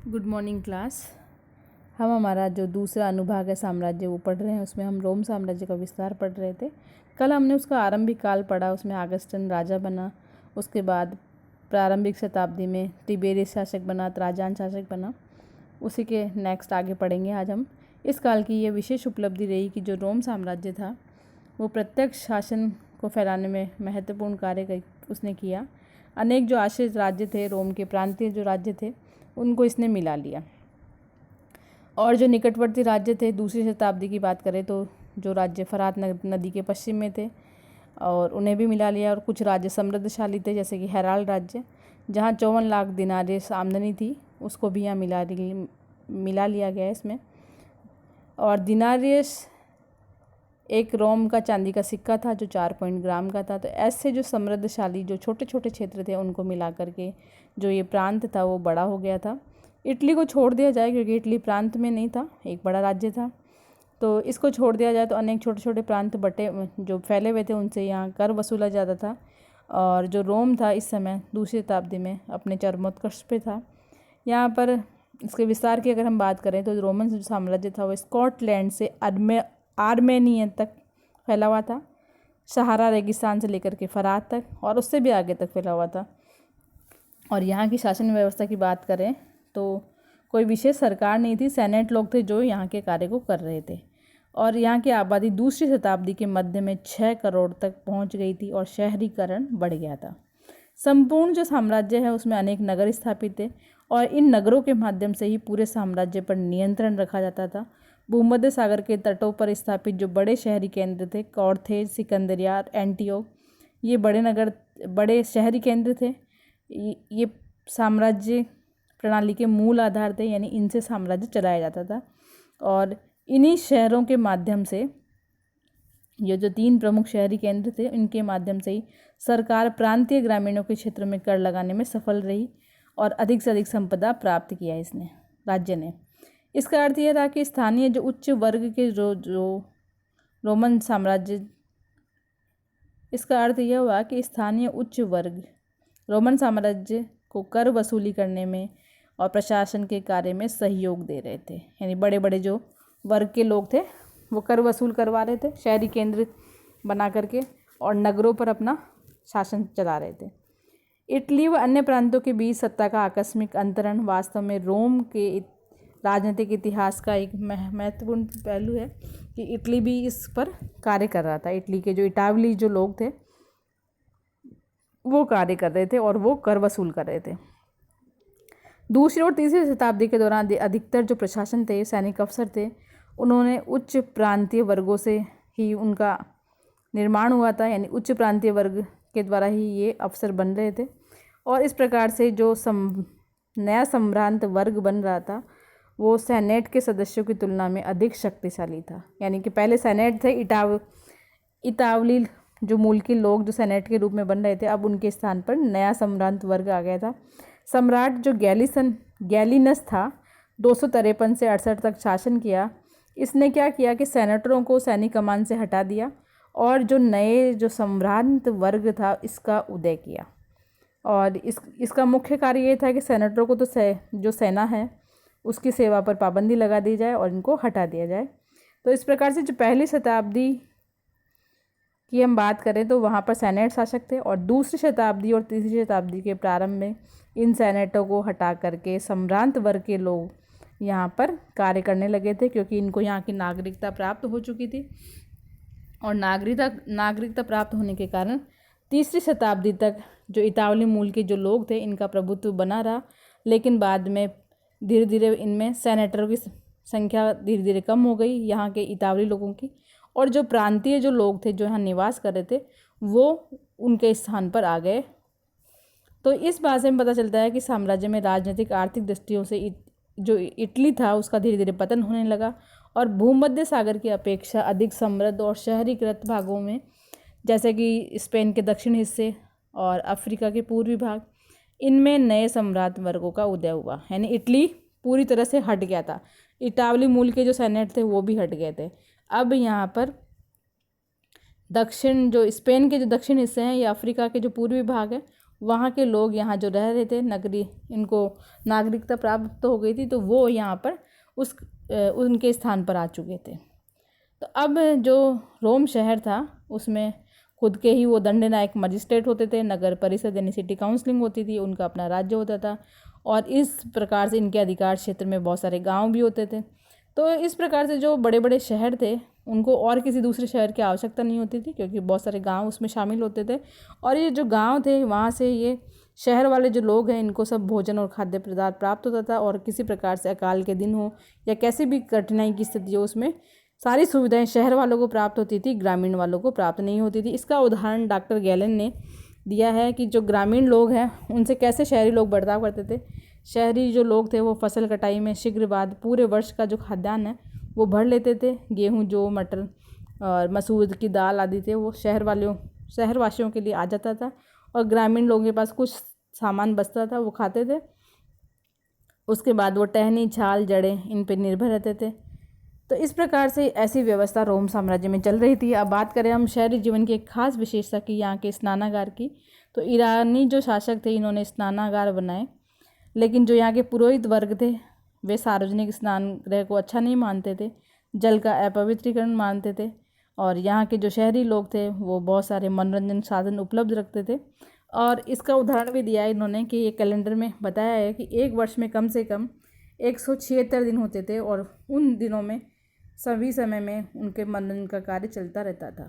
Good morning class. हम हमारा जो दूसरा अनुभाग है साम्राज्य वो पढ़ रहे हैं। उसमें हम रोम साम्राज्य का विस्तार पढ़ रहे थे। कल हमने उसका आरंभिक काल पढ़ा, उसमें आगस्टन राजा बना, उसके बाद प्रारंभिक शताब्दी में तिबेरियस शासक बना, ट्राजान शासक बना। उसी के नेक्स्ट आगे पढ़ेंगे आज हम। इस काल की ये विशेष उपलब्धि रही कि जो रोम साम्राज्य था वो प्रत्यक्ष शासन को फैलाने में महत्वपूर्ण कार्य उसने किया। अनेक जो आश्रित राज्य थे, रोम के प्रांतीय जो राज्य थे, उनको इसने मिला लिया। और जो निकटवर्ती राज्य थे, दूसरी शताब्दी की बात करें तो जो राज्य फरात नदी के पश्चिम में थे और उन्हें भी मिला लिया। और कुछ राज्य समृद्धशाली थे जैसे कि हेराल्ड राज्य, जहाँ 54 लाख दिनारियस आमदनी थी, उसको भी यहाँ मिला लिया गया इसमें। और दिनारियस एक रोम का चांदी का सिक्का था जो 4 ग्राम का था। तो ऐसे जो समृद्धशाली जो छोटे छोटे क्षेत्र थे उनको मिला करके जो ये प्रांत था वो बड़ा हो गया था। इटली को छोड़ दिया जाए क्योंकि इटली प्रांत में नहीं था, एक बड़ा राज्य था, तो इसको छोड़ दिया जाए तो अनेक छोटे छोटे प्रांत जो फैले हुए थे उनसे यहाँ कर वसूला जाता था। और जो रोम था इस समय दूसरी शताब्दी में अपने चरमोत्कर्ष पे था। यहाँ पर इसके विस्तार की अगर हम बात करें तो रोमन जो साम्राज्य था वो स्कॉटलैंड से आर्मेनिया तक फैला हुआ था, सहारा रेगिस्तान से लेकर के फरात तक और उससे भी आगे तक फैला हुआ था। और यहाँ की शासन व्यवस्था की बात करें तो कोई विशेष सरकार नहीं थी, सेनेट लोग थे जो यहाँ के कार्य को कर रहे थे। और यहाँ की आबादी दूसरी शताब्दी के मध्य में 6 करोड़ तक पहुँच गई थी और शहरीकरण बढ़ गया था। संपूर्ण जो साम्राज्य है उसमें अनेक नगर स्थापित थे और इन नगरों के माध्यम से ही पूरे साम्राज्य पर नियंत्रण रखा जाता था। भूमध्य सागर के तटों पर स्थापित जो बड़े शहरी केंद्र थे, कॉर्थेज, सिकंदरिया, एंटियोक, ये बड़े शहरी केंद्र थे। ये साम्राज्य प्रणाली के मूल आधार थे, यानी इनसे साम्राज्य चलाया जाता था। और इन्हीं शहरों के माध्यम से ये जो 3 प्रमुख शहरी केंद्र थे इनके माध्यम से ही सरकार प्रांतीय ग्रामीणों के क्षेत्र में कर लगाने में सफल रही और अधिक से अधिक संपदा प्राप्त किया इसने राज्य ने। इसका अर्थ यह था कि स्थानीय जो उच्च वर्ग के जो रोमन साम्राज्य इसका अर्थ यह हुआ कि स्थानीय उच्च वर्ग रोमन साम्राज्य को कर वसूली करने में और प्रशासन के कार्य में सहयोग दे रहे थे। यानी बड़े बड़े जो वर्ग के लोग थे वो कर वसूल करवा रहे थे शहरी केंद्र बना करके और नगरों पर अपना शासन चला रहे थे। इटली व अन्य प्रांतों के बीच सत्ता का आकस्मिक अंतरण वास्तव में रोम के राजनीतिक इतिहास का एक महत्वपूर्ण पहलू है कि इटली भी इस पर कार्य कर रहा था। इटली के जो इटावली जो लोग थे वो कार्य कर रहे थे और वो कर वसूल कर रहे थे। दूसरी और तीसरी शताब्दी के दौरान अधिकतर जो प्रशासन थे, सैनिक अफसर थे, उन्होंने उच्च प्रांतीय वर्गों से ही उनका निर्माण हुआ था, यानी उच्च प्रांतीय वर्ग के द्वारा ही ये अफसर बन रहे थे। और इस प्रकार से जो नया सम्भ्रांत वर्ग बन रहा था वो सेनेट के सदस्यों की तुलना में अधिक शक्तिशाली था। यानी कि पहले सेनेट थे, इतावली जो मुल्की लोग जो सेनेट के रूप में बन रहे थे, अब उनके स्थान पर नया सम्भ्रांत वर्ग आ गया था। सम्राट जो गैलिनस था 253 से 68 तक शासन किया। इसने क्या किया कि सेनेटरों को सैनिक कमान से हटा दिया और जो नए जो सम्भ्रांत वर्ग था इसका उदय किया। और इसका मुख्य कार्य ये था कि सेनेटरों को तो जो सेना है उसकी सेवा पर पाबंदी लगा दी जाए और इनको हटा दिया जाए। तो इस प्रकार से जो पहली शताब्दी की हम बात करें तो वहाँ पर सेनेट शासक थे और दूसरी शताब्दी और तीसरी शताब्दी के प्रारंभ में इन सेनेटों को हटा करके सम्भ्रांत वर्ग के लोग यहाँ पर कार्य करने लगे थे, क्योंकि इनको यहाँ की नागरिकता प्राप्त हो चुकी थी। और नागरिकता प्राप्त होने के कारण तीसरी शताब्दी तक जो इतावली मूल के जो लोग थे इनका प्रभुत्व बना रहा। लेकिन बाद में धीरे धीरे इनमें सेनेटरों की संख्या धीरे धीरे कम हो गई यहाँ के इतावली लोगों की, और जो प्रांतीय जो लोग थे जो यहाँ निवास कर रहे थे वो उनके स्थान पर आ गए। तो इस बात से हमें पता चलता है कि साम्राज्य में राजनीतिक आर्थिक दृष्टियों से जो इटली था उसका धीरे धीरे पतन होने लगा और भूमध्य सागर की अपेक्षा अधिक समृद्ध और शहरीकृत भागों में, जैसे कि स्पेन के दक्षिण हिस्से और अफ्रीका के पूर्वी भाग, इनमें नए सम्राट वर्गों का उदय हुआ। यानी इटली पूरी तरह से हट गया था, इटावली मूल के जो सेनेट थे वो भी हट गए थे। अब यहाँ पर जो स्पेन के जो दक्षिण हिस्से हैं या अफ्रीका के जो पूर्वी भाग है वहाँ के लोग यहाँ जो रह रहे थे नगरी, इनको नागरिकता प्राप्त हो गई थी, तो वो यहाँ पर उनके स्थान पर आ चुके थे। तो अब जो रोम शहर था उसमें खुद के ही वो दंडनायक मजिस्ट्रेट होते थे, नगर परिषद यानी सिटी काउंसलिंग होती थी, उनका अपना राज्य होता था, और इस प्रकार से इनके अधिकार क्षेत्र में बहुत सारे गांव भी होते थे। तो इस प्रकार से जो बड़े बड़े शहर थे उनको और किसी दूसरे शहर की आवश्यकता नहीं होती थी, क्योंकि बहुत सारे गांव उसमें शामिल होते थे। और ये जो गांव थे वहाँ से ये शहर वाले जो लोग हैं इनको सब भोजन और खाद्य पदार्थ प्राप्त होता था, और किसी प्रकार से अकाल के दिन हो या कैसी भी कठिनाई की स्थिति हो, उसमें सारी सुविधाएं शहर वालों को प्राप्त होती थी, ग्रामीण वालों को प्राप्त नहीं होती थी। इसका उदाहरण डॉक्टर गैलन ने दिया है कि जो ग्रामीण लोग हैं उनसे कैसे शहरी लोग बर्ताव करते थे। शहरी जो लोग थे वो फसल कटाई में शीघ्र बाद पूरे वर्ष का जो खाद्यान्न है वो भर लेते थे। गेहूँ, जौ, मटर और मसूर की दाल आदि थे वो शहरवासियों के लिए आ जाता था, और ग्रामीण लोगों के पास कुछ सामान बचता था वो खाते थे। उसके बाद वो टहनी, छाल, जड़ें इन पर निर्भर रहते थे। तो इस प्रकार से ऐसी व्यवस्था रोम साम्राज्य में चल रही थी। अब बात करें हम शहरी जीवन की एक खास विशेषता की, यहाँ के स्नानागार की, तो ईरानी जो शासक थे इन्होंने स्नानागार बनाए, लेकिन जो यहाँ के पुरोहित वर्ग थे वे सार्वजनिक स्नान गृह को अच्छा नहीं मानते थे, जल का अपवित्रीकरण मानते थे। और यहाँ के जो शहरी लोग थे वो बहुत सारे मनोरंजन साधन उपलब्ध रखते थे, और इसका उदाहरण भी दिया है इन्होंने कि ये कैलेंडर में बताया है कि एक वर्ष में कम से कम 176 दिन होते थे, और उन दिनों में सभी समय में उनके मनोरंजन का कार्य चलता रहता था।